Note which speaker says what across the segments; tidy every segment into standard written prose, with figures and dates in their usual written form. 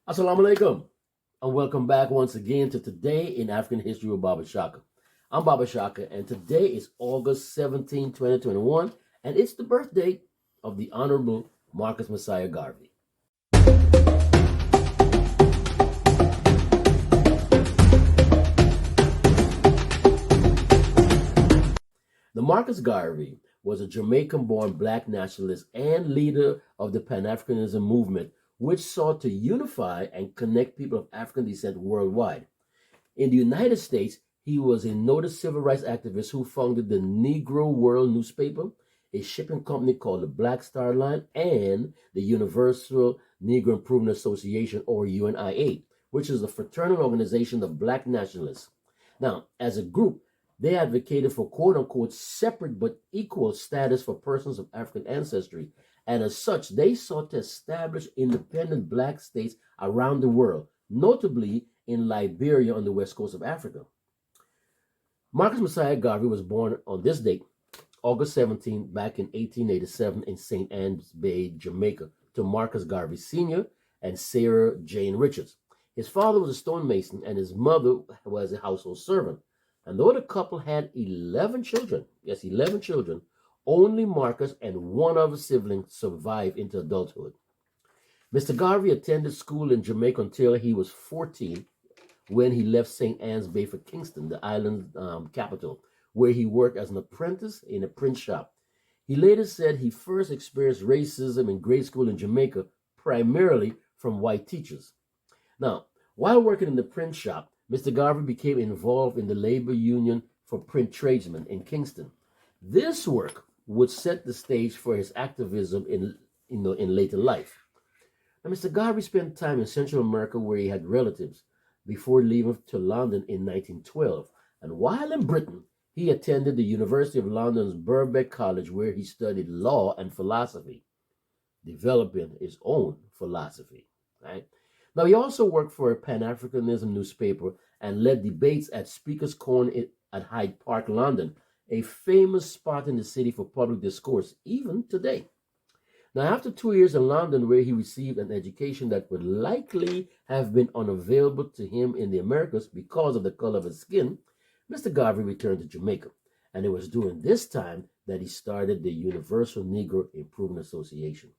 Speaker 1: Assalamu alaikum, and welcome back once again to Today in African History with Baba Shaka. I'm Baba Shaka, and today is August 17, 2021, and it's the birthday of the Honorable Marcus Masiah Garvey. The Marcus Garvey was a Jamaican-born black nationalist and leader of the Pan-Africanism movement, which sought to unify and connect people of African descent worldwide. In the United States, he was a noted civil rights activist who founded the Negro World newspaper, a shipping company called the Black Star Line, and the Universal Negro Improvement Association, or UNIA, which is a fraternal organization of black nationalists. Now, as a group, they advocated for quote unquote separate but equal status for persons of African ancestry, and as such, they sought to establish independent black states around the world, notably in Liberia on the west coast of Africa. Marcus Masiah Garvey was born on this date, August 17, back in 1887 in St. Ann's Bay, Jamaica, to Marcus Garvey Sr. and Sarah Jane Richards. His father was a stonemason and his mother was a household servant. And though the couple had 11 children, yes, 11 children, only Marcus and one other sibling survived into adulthood. Mr. Garvey attended school in Jamaica until he was 14 when he left St. Ann's Bay for Kingston, the island capital, where he worked as an apprentice in a print shop. He later said he first experienced racism in grade school in Jamaica, primarily from white teachers. Now, while working in the print shop, Mr. Garvey became involved in the labor union for print tradesmen in Kingston. This work would set the stage for his activism in later life. Now, Mr. Garvey spent time in Central America where he had relatives before leaving to London in 1912. And while in Britain, he attended the University of London's Birkbeck College where he studied law and philosophy, developing his own philosophy. Right? Now, he also worked for a Pan-Africanism newspaper and led debates at Speaker's Corner at Hyde Park, London, a famous spot in the city for public discourse, even today. Now, after 2 years in London, where he received an education that would likely have been unavailable to him in the Americas because of the color of his skin, Mr. Garvey returned to Jamaica. And it was during this time that he started the Universal Negro Improvement Association.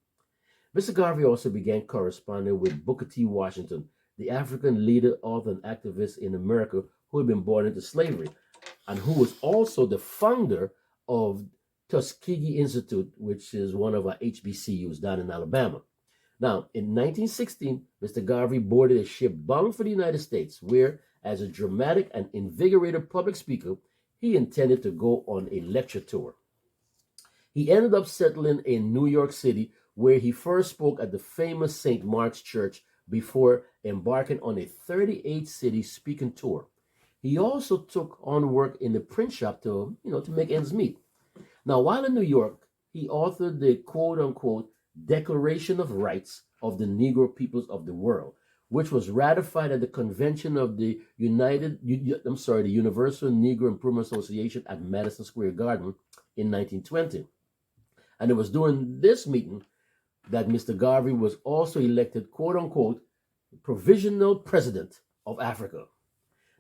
Speaker 1: Mr. Garvey also began corresponding with Booker T. Washington, the African leader, author, and activist in America who had been born into slavery, and who was also the founder of Tuskegee Institute, which is one of our HBCUs down in Alabama. Now, in 1916, Mr. Garvey boarded a ship bound for the United States, where, as a dramatic and invigorated public speaker, he intended to go on a lecture tour. He ended up settling in New York City, where he first spoke at the famous St. Mark's Church before embarking on a 38-city speaking tour. He also took on work in the print shop to make ends meet. Now, while in New York, he authored the quote-unquote Declaration of Rights of the Negro Peoples of the World, which was ratified at the convention of the Universal Negro Improvement Association at Madison Square Garden in 1920. And it was during this meeting that Mr. Garvey was also elected, quote-unquote, provisional president of Africa.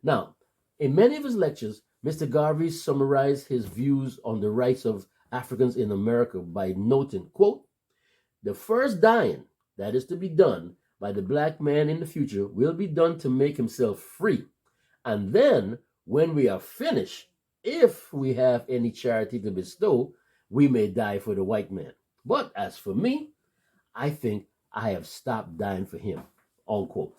Speaker 1: Now, in many of his lectures, Mr. Garvey summarized his views on the rights of Africans in America by noting, quote, the first dying that is to be done by the black man in the future will be done to make himself free. And then, when we are finished, if we have any charity to bestow, we may die for the white man. But as for me, I think I have stopped dying for him, unquote.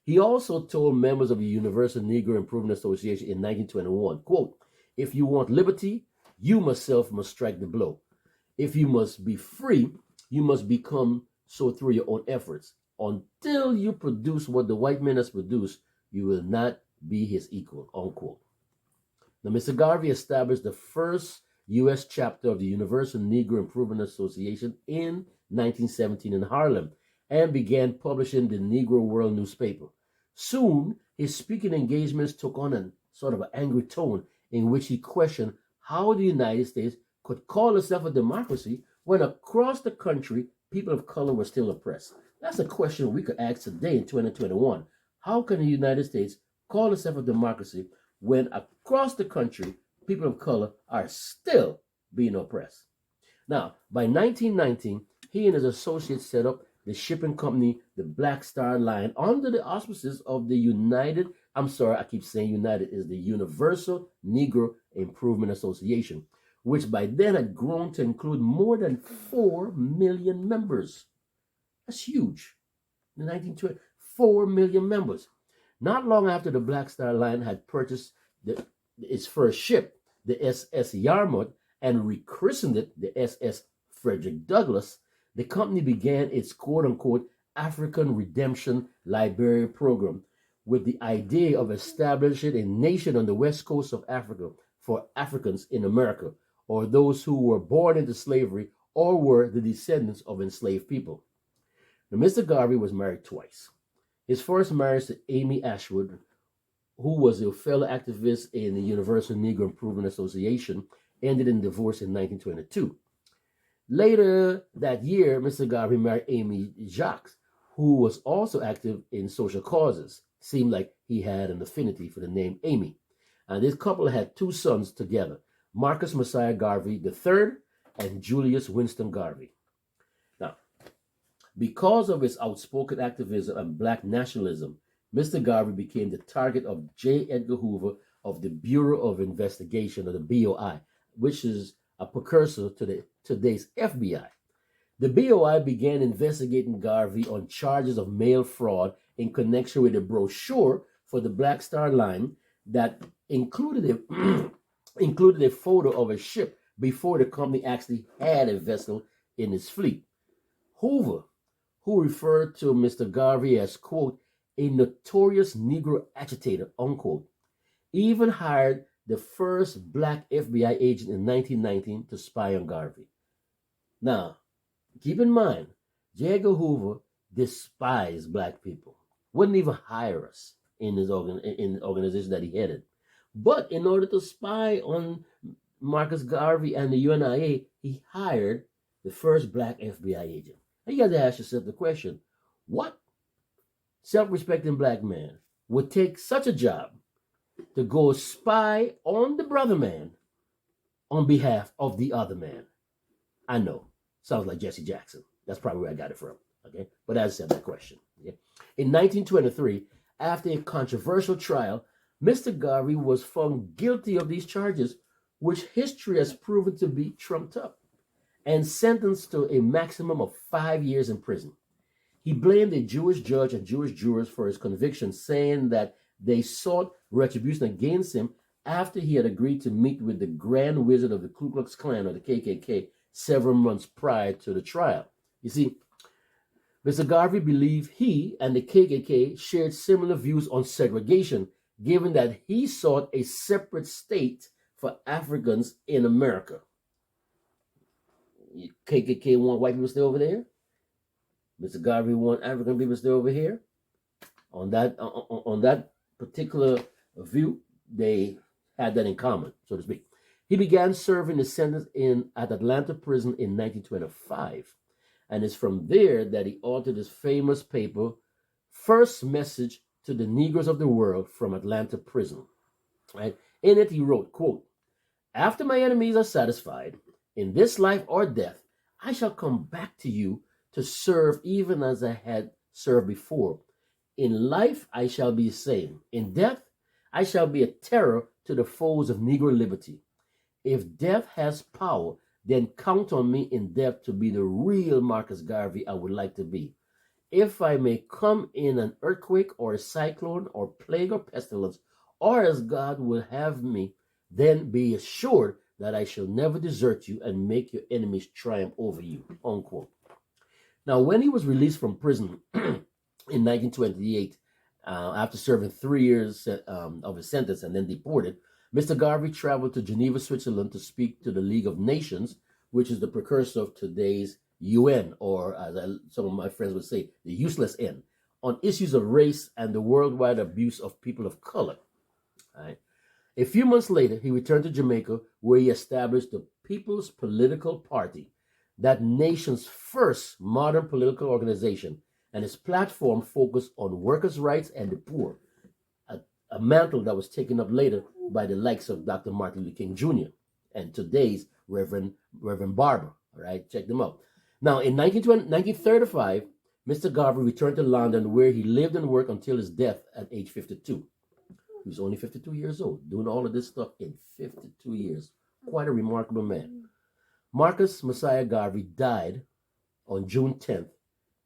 Speaker 1: He also told members of the Universal Negro Improvement Association in 1921, quote, if you want liberty, you must strike the blow. If you must be free, you must become so through your own efforts. Until you produce what the white man has produced, you will not be his equal, unquote. Now, Mr. Garvey established the first U.S. chapter of the Universal Negro Improvement Association in 1917 in Harlem and began publishing the Negro World newspaper. Soon, his speaking engagements took on a sort of an angry tone in which he questioned how the United States could call itself a democracy when across the country people of color were still oppressed. That's a question we could ask today in 2021. How can the United States call itself a democracy when across the country people of color are still being oppressed? Now, by 1919, he and his associates set up the shipping company, the Black Star Line, under the auspices of the I keep saying United, is the Universal Negro Improvement Association, which by then had grown to include more than 4 million members. That's huge. In 1920, 4 million members. Not long after the Black Star Line had purchased its first ship, the SS Yarmouth, and rechristened it the SS Frederick Douglass, the company began its quote-unquote African Redemption Liberia program with the idea of establishing a nation on the west coast of Africa for Africans in America, or those who were born into slavery or were the descendants of enslaved people. Now, Mr. Garvey was married twice. His first marriage to Amy Ashwood, who was a fellow activist in the Universal Negro Improvement Association, ended in divorce in 1922. Later that year, Mr. Garvey married Amy Jacques, who was also active in social causes. Seemed like he had an affinity for the name Amy. And this couple had 2 sons together, Marcus Masiah Garvey III and Julius Winston Garvey. Now, because of his outspoken activism and black nationalism, Mr. Garvey became the target of J. Edgar Hoover of the Bureau of Investigation, or the BOI, which is a precursor to today's FBI. The BOI began investigating Garvey on charges of mail fraud in connection with a brochure for the Black Star Line that included a photo of a ship before the company actually had a vessel in its fleet. Hoover, who referred to Mr. Garvey as, quote, a notorious Negro agitator, unquote, even hired the first black FBI agent in 1919 to spy on Garvey. Now, keep in mind, J. Edgar Hoover despised black people, wouldn't even hire us in the organization that he headed. But in order to spy on Marcus Garvey and the UNIA, he hired the first black FBI agent. Now you got to ask yourself the question, what self-respecting black man would take such a job to go spy on the brother man on behalf of the other man? I know, sounds like Jesse Jackson. That's probably where I got it from. Okay, but as I said, that question. Okay? In 1923, after a controversial trial, Mr. Garvey was found guilty of these charges, which history has proven to be trumped up, and sentenced to a maximum of 5 years in prison. He blamed a Jewish judge and Jewish jurors for his conviction, saying that they sought retribution against him after he had agreed to meet with the Grand Wizard of the Ku Klux Klan, or the KKK, several months prior to the trial. You see, Mr. Garvey believed he and the KKK shared similar views on segregation, given that he sought a separate state for Africans in America. KKK want white people to stay over there. Mr. Garvey want African people to stay over here. On that particular view, they had that in common, so to speak. He began serving his sentence at Atlanta prison in 1925, and it's from there that he authored his famous paper, First Message to the Negroes of the World from Atlanta Prison. Right? In it, he wrote, quote, after my enemies are satisfied, in this life or death, I shall come back to you to serve even as I had served before. In life, I shall be the same. In death, I shall be a terror to the foes of Negro liberty. If death has power, then count on me in death to be the real Marcus Garvey I would like to be. If I may come in an earthquake or a cyclone or plague or pestilence, or as God will have me, then be assured that I shall never desert you and make your enemies triumph over you, unquote. Now, when he was released from prison in 1928, after serving 3 years of his sentence and then deported, Mr. Garvey traveled to Geneva, Switzerland to speak to the League of Nations, which is the precursor of today's UN, or as some of my friends would say, the useless N, on issues of race and the worldwide abuse of people of color. Right? A few months later, he returned to Jamaica, where he established the People's Political Party, that nation's first modern political organization, and his platform focused on workers' rights and the poor, a mantle that was taken up later by the likes of Dr. Martin Luther King Jr. and today's Reverend Barber. All right, check them out. Now, in 1935, Mr. Garvey returned to London, where he lived and worked until his death at age 52. He was only 52 years old, doing all of this stuff in 52 years. Quite a remarkable man. Marcus Masiah Garvey died on June 10th,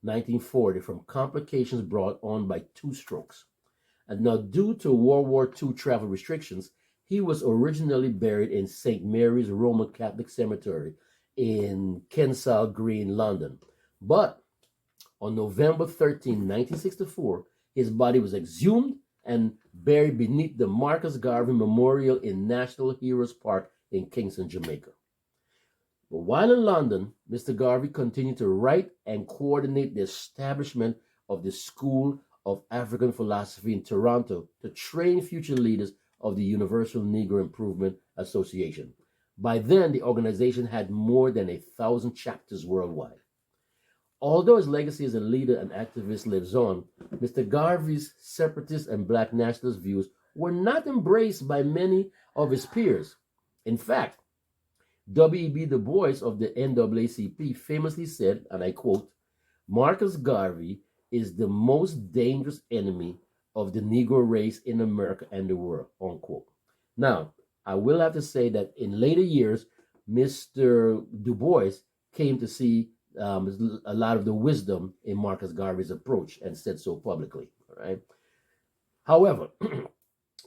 Speaker 1: 1940, from complications brought on by 2 strokes. And now, due to World War II travel restrictions, he was originally buried in St. Mary's Roman Catholic Cemetery in Kensal Green, London. But on November 13, 1964, his body was exhumed and buried beneath the Marcus Garvey Memorial in National Heroes Park in Kingston, Jamaica. But while in London, Mr. Garvey continued to write and coordinate the establishment of the School of African Philosophy in Toronto to train future leaders of the Universal Negro Improvement Association. By then, the organization had more than 1,000 chapters worldwide. Although his legacy as a leader and activist lives on, Mr. Garvey's separatist and black nationalist views were not embraced by many of his peers. In fact, W.E.B. Du Bois of the NAACP famously said, and I quote, "Marcus Garvey is the most dangerous enemy of the Negro race in America and the world," unquote. Now, I will have to say that in later years, Mr. Du Bois came to see a lot of the wisdom in Marcus Garvey's approach and said so publicly. All right. However,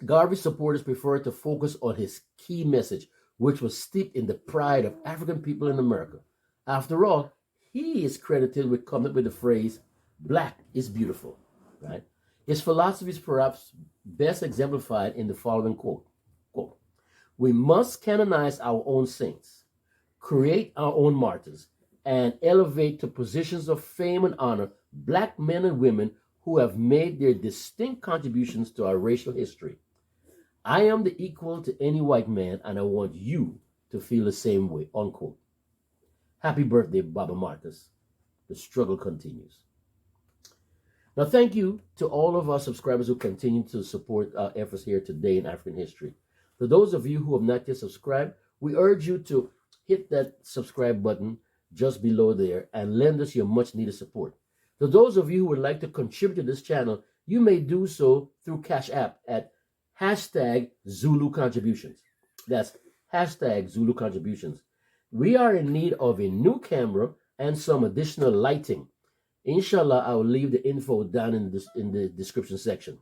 Speaker 1: Garvey's supporters preferred to focus on his key message, which was steeped in the pride of African people in America. After all, he is credited with coming up with the phrase, "Black is beautiful," right? His philosophy is perhaps best exemplified in the following quote, "We must canonize our own saints, create our own martyrs, and elevate to positions of fame and honor black men and women who have made their distinct contributions to our racial history. I am the equal to any white man, and I want you to feel the same way," unquote. Happy birthday, Baba Marcus. The struggle continues. Now, thank you to all of our subscribers who continue to support our efforts here today in African history. For those of you who have not yet subscribed, we urge you to hit that subscribe button just below there and lend us your much needed support. For those of you who would like to contribute to this channel, you may do so through CashApp at #Zulu Contributions. That's #Zulu Contributions. We are in need of a new camera and some additional lighting. Inshallah, I will leave the info down in the description section.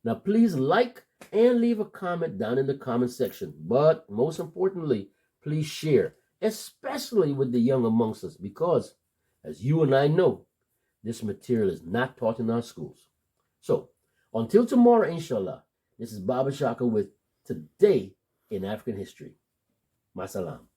Speaker 1: Now, please like and leave a comment down in the comment section. But most importantly, please share, especially with the young amongst us, because as you and I know, this material is not taught in our schools. So, until tomorrow, inshallah, this is Baba Shaka with Today in African History. Masalam.